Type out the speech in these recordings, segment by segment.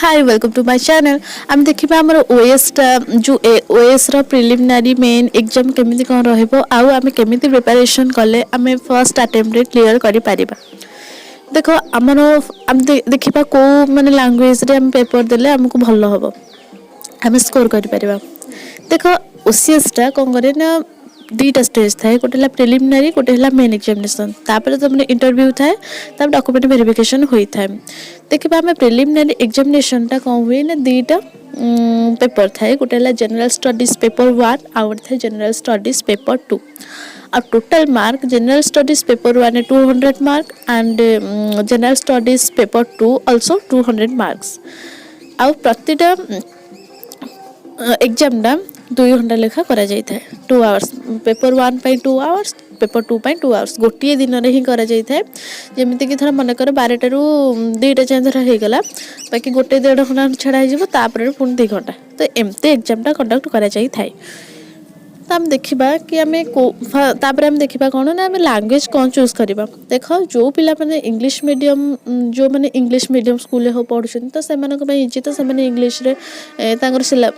Hi welcome to my channel. आम देखा आम ओएस जो ओएस प्रिलिमिनारी मेन एग्जाम केमी कौन रही केमी प्रिपरेशन कले आम फर्स्ट अटेम्प्ट क्लीयर कर देख आमर आम देखा कौ माने लैंग्वेज रे आम पेपर देले आमको भल हम आम स्कोर कर देख ओसीएसटा कौन करे ना दुईटा स्टेज थाए गोटे प्रिलिमिनारी गोटे मेन एग्जामिनेशन तापर तुम इंटरव्यू थाए तब डॉक्यूमेंट वेरिफिकेशन होता है। देखिए आम प्रिलिमिनारी एग्जामिनेशन टा कौन हुए ना दुईटा पेपर थाए गोटे जनरल स्टडीज पेपर 1 आउ गोटे थाए जनरल स्टडीज पेपर 2 आ total mark general studies paper 1 200 mark and general studies paper 2 also 200 marks आउ प्रतिटा एग्जाम टा 2 घंटा लेखा करा जाय थाए 2 आवर्स पेपर 1 पाई 2 आवर्स पेपर 2 पाई 2 आवर्स गोटे दिन रे ही करा जाय थाए जेमिति कि थरा मन कर 12 रू 2टा जाय धरा हे गला बाकी गोटे 1.5 घंटा छडा हे जिवो तापर पुन 2 घंटा तो एमते एग्जाम टा कंडक्ट करा जाय थाए। तो आम देखा कि आम आम देखा कौन ना आम लैंग्वेज कौन चूज करवा देख जो पिला माने इंग्लिश मीडियम जो माने इंग्लिश मीडियम स्कूल हो पढ़ुं तो से इजी तो से इंग्लिश रे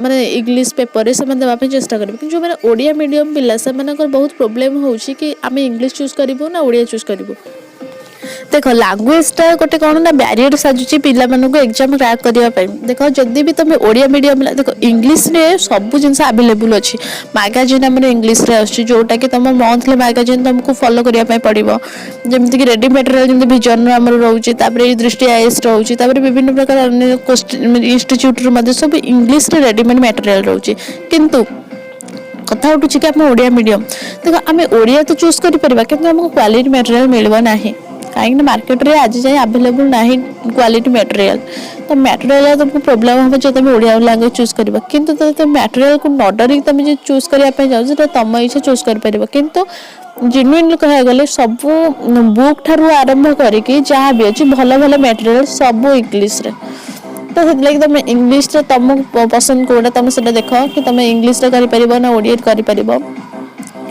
माने इंग्लिश पेपर से देवाई चेष्टा करेंगे कि जो मैंने ओडिया मीडियम पिला से बहुत प्रोब्लेम हो कि आम इंग्लिश चूज करूँ ना ओडिया चूज करूँ। देख लैंग्वेजटा गोटे कौन ना बैरियर साजुची पिला मानक एग्जाम क्रैक करने देख जदि भी तुम ओडिया मीडियम देख इंग्लिश रे सब जिन अवेलेबल अच्छी मैगजीन आम इंग्लिश रे आछी जोटा कि तुम मंथली मैगजीन तुमको फॉलो करने पड़ो जमीक रेडी मटेरियल जमी विजन आम रोचे दृष्टि आईएस रोचे विभिन्न प्रकार इंस्टीट्यूट सब इंग्लिश रे रेडीमेड मटेरियल रोचे किंतु कथा उठू कि आम ओडिया मीडियम देख आम ओडिया तो चूज कर क्वालिटी मटेरियल मिलवा ना कहीं मार्केट रे आज जाए अवेलेबल ना क्वालिटी मटेरियल तो मटेरियल तुमको प्रोब्लेम हम जो तुम ओडिया लैंग्वेज चूज कर किंतु तो मटेरियल को न डर तुम जो चूज करने जाओ तुम इच्छा चूज कर किंतु जेन्युइनली कह गले सब बुक ठारू आरंभ करके जहाँ भी अच्छी भल भल मटेरियल सब इंग्लिश रे तो से तुम इंग्लिश रे तुमको पसंद कोटा तुम से देख कि तुम इंग्लिश रे कर ना ओडिया कर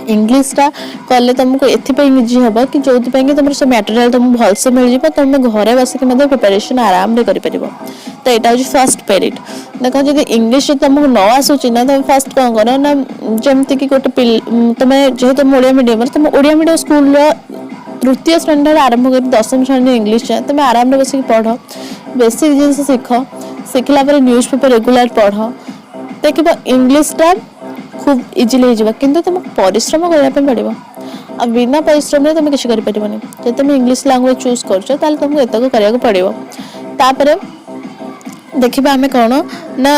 इंग्लिशटा कले तुमको एथिपाई इजी हम कि जो कि तुम से मटेरियल तुमको भलसे मिल जाए तुम घरे बसिक प्रिपरेशन आराम कर तो यहाँ हूँ फर्स्ट पेरिड देख जब इंग्लिश तुमको न आसूची ना तुम फास्ट कौन कर ना जमती कि गोटे तुम जेहेतु ओडिया मीडियम तुम ओडिया मीडियम स्कूल तृतीय श्रेणी आरंभ कर 10वीं श्रेणी इंग्लिश जाए तुम आराम बस पढ़ बेसिक जिन शिखला न्यूज पेपर रेगुलर पढ़ देख इंग्लिशटा खूब इजिली हो किंतु तुम परिश्रम करने पड़ो आ बिना परिश्रम तुम किसी कर जब तुम इंग्लिश लैंग्वेज चूज कर तुमको एतक करने पड़ो तापर देखा आम कौन ना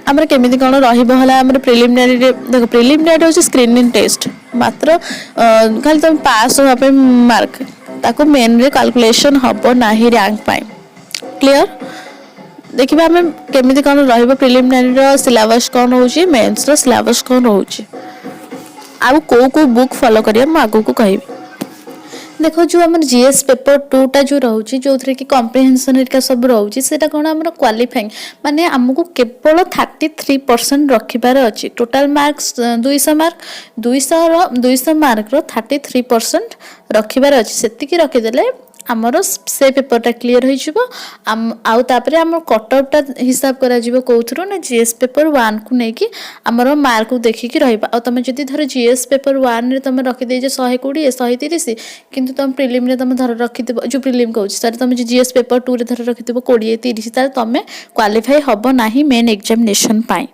आमर केमी कौन रहा प्रिलिमिनारी देख प्रिलिमिनारी हूँ स्क्रीनिंग टेस्ट मात्र खाली तुम पास होगा मार्क ताको मेन रे कैलकुलेशन हम ना रैंक पाए क्लियर। देखिए आम केमी कौन रहा प्रिलिमिनारी सिलेबस कौन होची मेंस रो सिलेबस कौन होची आउ को बुक फॉलो करिया म आगु को कहबी। देखो जो आम जीएस पेपर 2 टा जो रोची जो थरे कि कॉम्प्रिहेंशन का सब रोची सेटा कोन हमर क्वालिफाइंग माने हमको केवल 33% रखिबार अछि टोटल मार्क्स 200 मार्क 200 मार्क रो 33% रखिबार अछि सेति कि रखि देले आमर से पेपरटा क्लीयर हो आउ तापरे आम कटअप टा हिसाब करा जिवो कोथरो ना जीएस पेपर 1 को नेकी आमर मार्क को देखिकी रहबा आ तुम जदि धर जीएस पेपर 1 रे तुम रखि दे जे 120 130 किंतु तुम प्रिलिम रे तुम धर रखि देबो जो प्रिलिम कहू सर तुम जीएस पेपर 2 रे धर रखि देबो 20 30 तार तुम क्वालिफाई हबो नाही मेन एग्जामिनेशन पाई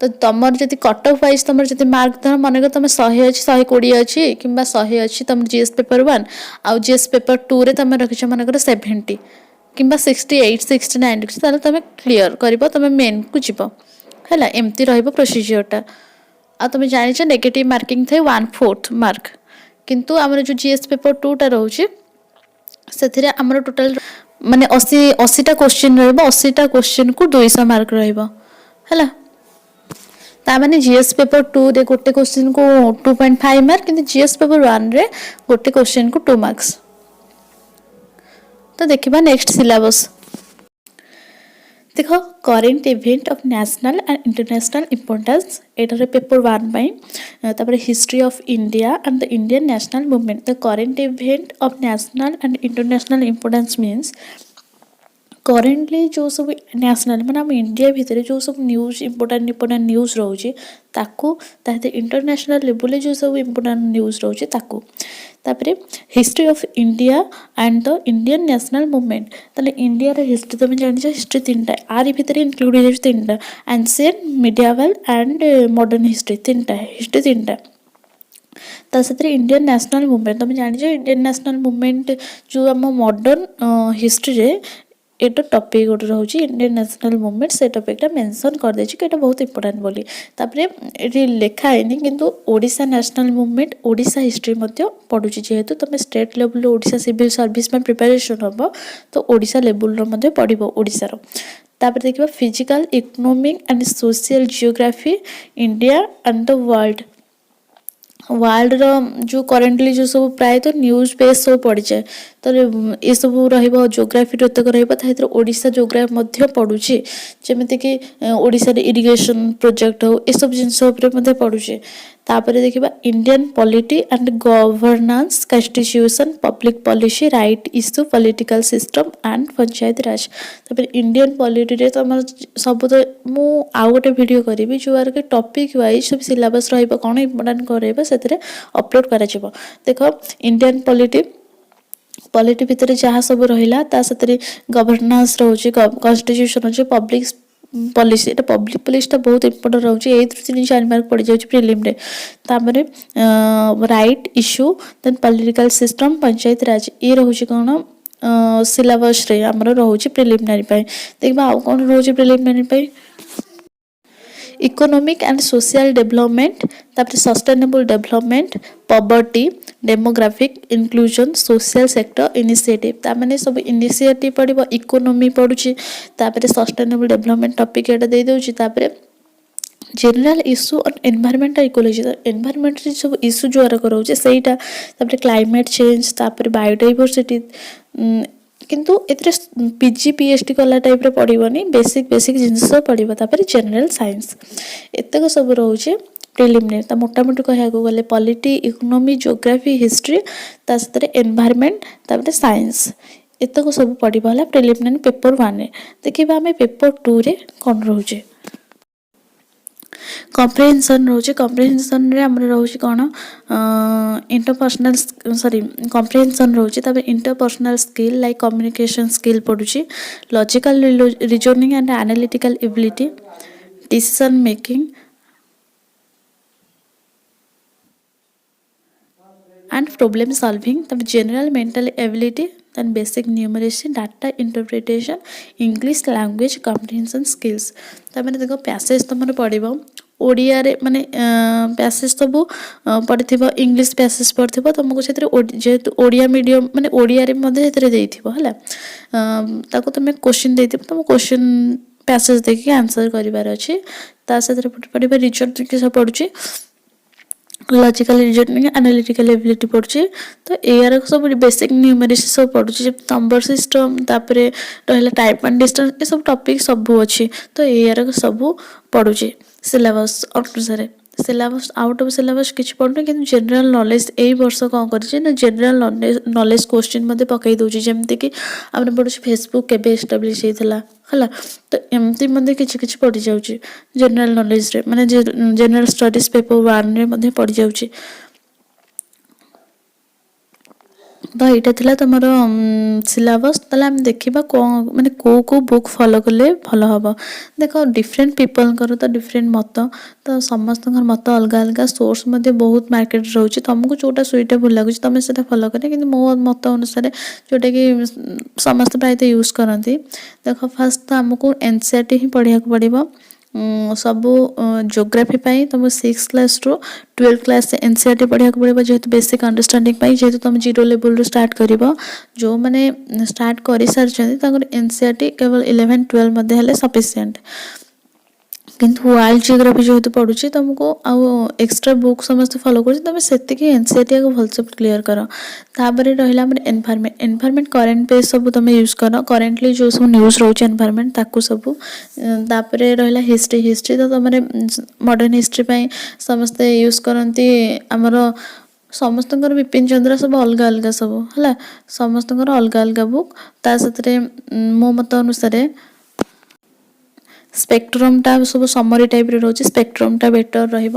तो तुमर जदि कट ऑफ वाइज तुमर जदि मार्क धर मन तुम 100 अच्छी 120 अच्छी कि 100 अच्छी तुम जीएस पेपर 1 आउ जीएस पेपर 2 रे तुम रखिछ मन 70 कि 68 69 ताले तुम क्लियर करिवो तुम मेन को जीवो हैला एमती रहइबो प्रोसीजरटा आ तुम जानिछ नेगेटिव मार्किंग थे 1/4 मार्क किंतु हमर जो जीएस पेपर 2 टा रहउची सेथिरे हमर टोटल माने 80 टा क्वेश्चन रहइबो 80 टा क्वेश्चन को 200 मार्क रहइबो हैला तामाने जीएस पेपर 2 रे गोटे क्वेश्चन को 2.5 मार्क किंतु जीएस पेपर 1 रे गोटे क्वेश्चन को 2 मार्क्स। तो देखिबा नेक्स्ट सिलेबस देखो current event of national and international importance एटारे पेपर 1 पाई तापर history of India and the Indian national movement the current event of national and international importance means currently जो सब नेशनल माने आम इंडिया भितर जो सब न्यूज इम्पोर्टाट न्यूज रोचे ताकू इंटरनेशनल लेवल जो सब इम्पोर्टाट न्यूज रोचे ताकू तापरे history of India and the Indian national movement ताले इंडिया रे हिस्ट्री तुम जानिछ हिस्ट्री तीनटा आरी भितर इंक्लूड हो तीनटा ancient medieval and modern history तीनटा हिस्ट्री तीनटा ता सतरे इंडियन नेशनल मूवमेंट तुम जानिछ इंडियन नेशनल मूवमेंट जो आम मॉडर्न हिस्ट्री रे एटा टॉपिक गोटे रोचे इंडियन नेशनल मूवमेंट से टॉपिकटा मेंशन कर देछि कि एटा बहुत इंपोर्टेंट बोली तापरे एटी लेखा हैनी किंतु Odisha national movement Odisha history मध्ये पढुछि जेहेतु तुम state level Odisha civil service में प्रिपरेशन हबो तो ओडिशा लेवल रो मध्ये पढिबो ओडिशा रो तापर देखिबा physical economic and social geography India and the world रो जो करेन्टली जो सब प्राय तो न्यूज पेज सब पड़ी जाए तो ये सब रहिबो ज्योग्राफी तक रहिबो ताहितर ओडिशा ज्योग्राफी मध्ये पढुछि जेमिति कि ओडिशा रे इरिगेशन प्रोजेक्ट हो ए सब जिंस ऊपर मध्ये पढुछि तापरे देखिबा Indian polity and governance constitution public policy right issue political system and panchayat raj तापरे इंडियन पॉलिटी रे तो हमर सब तो मु आ गोटे वीडियो करिवि जो आर के टॉपिक वाइज सब सिलेबस रहिबो कोन इंपोर्टेंट करैबो सेतरे अपलोड करा जिवो देखो इंडियन पॉलिटी भितर जहाँ सब रहिला ता सतरे गवर्नेंस रहउछि कॉन्स्टिट्यूशन रहउछि पब्लिक पॉलिसी एटा पब्लिक पॉलिसी बहुत इंपोर्टेंट रहउछि 3-4 मार्क पड़ जाउछि प्रीलिम रे तापरे right issue then political system panchayat raj ये रहउछि कोन सिलेबस रे हमर रहउछि प्रीलिमिनरी पय देखबा आ कोन रहउछि प्रीलिमिनरी पय इकोनॉमिक एंड सोशल डेवलपमेंट तापर sustainable development poverty demographic inclusion social sector initiative ता माने सब इनिशिएटिव पड़िबो इकोनॉमी पडुची तापर सस्टेनेबल डेवलपमेंट टॉपिक एटा दे दोची तापर general issue on environment ecology environment सब इश्यू जो आर करोचे सेटा तापर क्लाइमेट चेंज तापर बायोडायवर्सिटी किंतु एतरे पीजी पीएचडी कला टाइप रे पडिबोनी बेसिक जिंस पडिबो तापर जनरल साइंस एतक सब रहउचे प्रीलिमिनरी ता मोटा मोटी कहया को गले पॉलिटी इकोनॉमी ज्योग्राफी हिस्ट्री ता सतरे एनवायरमेंट तापर साइंस एतक सब पडिबो हला प्रीलिमिनरी पेपर 1 रे देखिबा हमें पेपर 2 रे कोन रहउचे कॉम्प्रिहेंशन रोचे कॉम्प्रिहेंशन रे हमर रोचे कोन इंटरपर्सनल कॉम्प्रिहेंशन रोचे तबे interpersonal skill like communication skill पडुची logical reasoning and analytical ability decision making and problem solving तब general mental ability then basic numeracy data interpretation English language comprehension skills तब मैंने देखो पैसेज तुम पढ़ो ओडिया रे माने पैसेज सब पढ़िथिबो इंग्लिश पैसेज पढ़िथिबो तुमको सेतरे जेतु ओडिया मीडियम माने ओडिया रे मध्ये सेतरे देइथिबो हला ताको तुम क्वेश्चन देइथिबो तुम क्वेश्चन पैसेज देखि आंसर करिवार अछि ता सेतरे पढ़िबा रीजनिंग के सब पढुची लॉजिकल रीजनिंग एनालिटिकल एबिलिटी पढुची तो एआर सब बेसिक न्यूमेरिसी सब पढुची नंबर सिस्टम तापरे रहला टाइप एंड डिस्टेंस ए सब टॉपिक सब अछि तो एआर सब पढुची सिलेबस अनुसार सिलेबस आउट ऑफ सिलेबस किछ पढनु कि जनरल नॉलेज एई वर्ष कोन करछि ना जनरल नॉलेज क्वेश्चन मध्ये पकई दोछि जेमति कि हमने पढुछि फेसबुक केबे एस्टैब्लिश हेतला हला तो एमती मध्ये किछ पढि जाउछि जनरल नॉलेज रे माने जनरल स्टडीज पेपर 1 रे मध्ये पढि जाउछि तो एटा थिला तमरो सिलेबस तला हम देखिबा को माने को बुक फॉलो करले भलो हबो देखो डिफरेंट पीपल करो तो डिफरेंट मत तो समस्त मत अलग अलग सोर्स मध्ये बहुत मार्केट रहउछि तुमको जोटा सुइटेबल लागुछि तमे सेटा फॉलो करे कि मो मत अनुसार जोटा कि समस्त प्रायत यूज करंती देखो फर्स्ट तो हमको एनसीईआरटी ही पढिया को पड़िबो सब ज्योग्राफी पाई तुम 6 क्लास रो 12 क्लास से एनसीईआरटी पढ़िया को पड़िबो जेहेतु बेसिक अंडरस्टैंडिंग पाई जेहेतु तुम जीरो लेवल रो स्टार्ट करिवो जो माने स्टार्ट करि सारछन ताकर एनसीईआरटी केवल 11 12 मध्ये हले सफिशिएंट किंतु वर्ल्ड जियोग्राफी जेहेतु पढुची तुमको आ एक्स्ट्रा बुक समस्त फॉलो करछि तमे सेति कि एनसीईआरटी को भलसे क्लियर करो ताबरे रहिला हमर एनवायरनमेंट करंट पेज सब तमे यूज करो करेंटली जो सब न्यूज़ रहउछि एनवायरनमेंट ताकू सब तापरे रहिला हिस्ट्री तो तमरे मॉडर्न हिस्ट्री पई समस्त यूज करंती हमर ସମସ୍ତଙ୍କର ବିପିନ ଚନ୍ଦ୍ର ସବୁ ଅଲଗା ଅଲଗା ସବୁ ହେଲା, ସମସ୍ତଙ୍କର ଅଲଗା ଅଲଗା ବୁକ୍। ତା ସାଥିରେ ମୋ ମତ ଅନୁସାରେ ସ୍ପେକ୍ଟ୍ରମଟା ସବୁ ସମରି ଟାଇପ୍ର ରହୁଛି, ସ୍ପେକ୍ଟ୍ରମଟା ବେଟର୍ ରହିବ।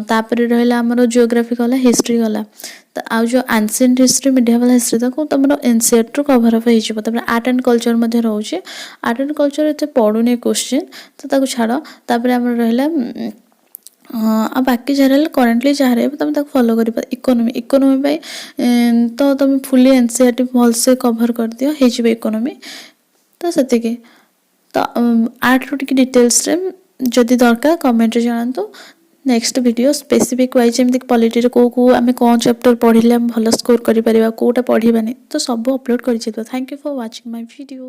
ତାପରେ ରହିଲା ଆମର ଜିଓଗ୍ରାଫି ଗଲା, ହିଷ୍ଟ୍ରି ଗଲା। ଆଉ ଯେଉଁ ଆନ୍ସିଏଣ୍ଟ ହିଷ୍ଟ୍ରି, ମିଡିଆଭାଲ ହିଷ୍ଟ୍ରି ତାକୁ ତୁମର ଏନସିଇଆରଟିରୁ କଭର୍ ଅପ୍ ହେଇଯିବ। ତାପରେ ଆର୍ଟ ଆଣ୍ଡ କଲଚର ମଧ୍ୟ ରହୁଛି। ଆର୍ଟ ଆଣ୍ଡ କଲଚର ଏତେ ପଡ଼ୁନି କୋଶ୍ଚିନ୍, ତ ତାକୁ ଛାଡ଼। ତାପରେ ଆମର ରହିଲା ଆଉ ବାକି ଯାହା ରହିଲା କରେଣ୍ଟଲି ଯାହା ରହିବ ତୁମେ ତାକୁ ଫଲୋ କରିପାର। ଇକୋନୋମି ପାଇଁ ତ ତୁମେ ଫୁଲି ଏନସିଇଆରଟି ଭଲସେ କଭର୍ କରିଦିଅ, ହେଇଯିବ ଇକୋନୋମି। ତ ସେତିକି। ତ ଆର୍ଟରୁ ଟିକେ ଡିଟେଲ୍ସରେ ଯଦି ଦରକାର କମେଣ୍ଟରେ ଜଣାନ୍ତୁ। ନେକ୍ସଟ ଭିଡ଼ିଓ ସ୍ପେସିଫିକ୍ ୱାଇଜ୍ ଯେମିତି ପଲିଟିରେ କେଉଁ ଆମେ କ'ଣ ଚାପ୍ଟର ପଢ଼ିଲେ ଆମେ ଭଲ ସ୍କୋର କରିପାରିବା, କେଉଁଟା ପଢ଼ିବାନି, ତ ସବୁ ଅପଲୋଡ଼ କରିଯିବ। Thank you for watching my video.